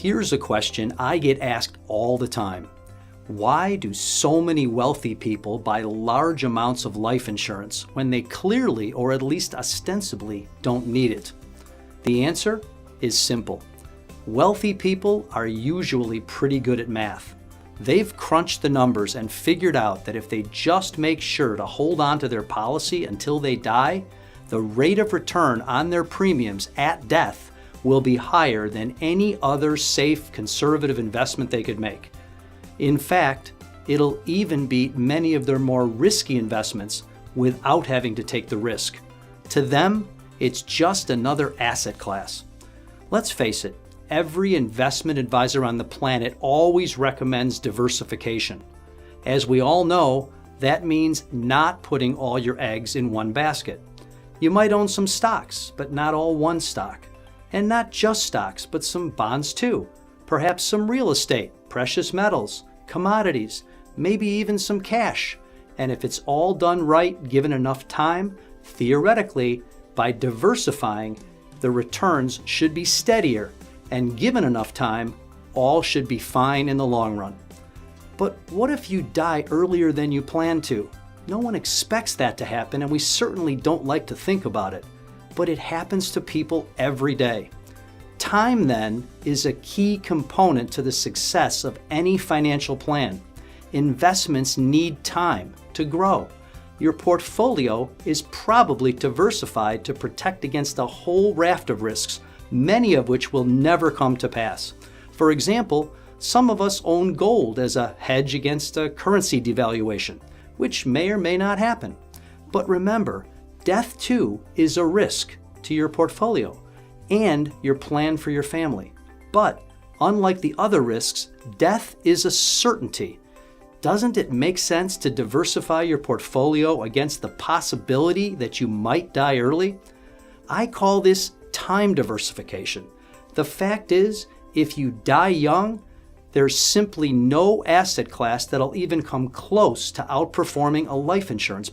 Here's a question I get asked all the time. Why do so many wealthy people buy large amounts of life insurance when they clearly, or at least ostensibly, don't need it? The answer is simple. Wealthy people are usually pretty good at math. They've crunched the numbers and figured out that if they just make sure to hold on to their policy until they die, the rate of return on their premiums at death will be higher than any other safe, conservative investment they could make. In fact, it'll even beat many of their more risky investments without having to take the risk. To them, it's just another asset class. Let's face it, every investment advisor on the planet always recommends diversification. As we all know, that means not putting all your eggs in one basket. You might own some stocks, but not all one stock. And not just stocks, but some bonds too. Perhaps some real estate, precious metals, commodities, maybe even some cash. And if it's all done right, given enough time, theoretically, by diversifying, the returns should be steadier, and given enough time, all should be fine in the long run. But what if you die earlier than you plan to? No one expects that to happen, and we certainly don't like to think about it. But it happens to people every day. Time, then, is a key component to the success of any financial plan. Investments need time to grow. Your portfolio is probably diversified to protect against a whole raft of risks, many of which will never come to pass. For example, some of us own gold as a hedge against a currency devaluation, which may or may not happen. But remember, death too is a risk to your portfolio and your plan for your family. But unlike the other risks, death is a certainty. Doesn't it make sense to diversify your portfolio against the possibility that you might die early? I call this time diversification. The fact is, if you die young, there's simply no asset class that'll even come close to outperforming a life insurance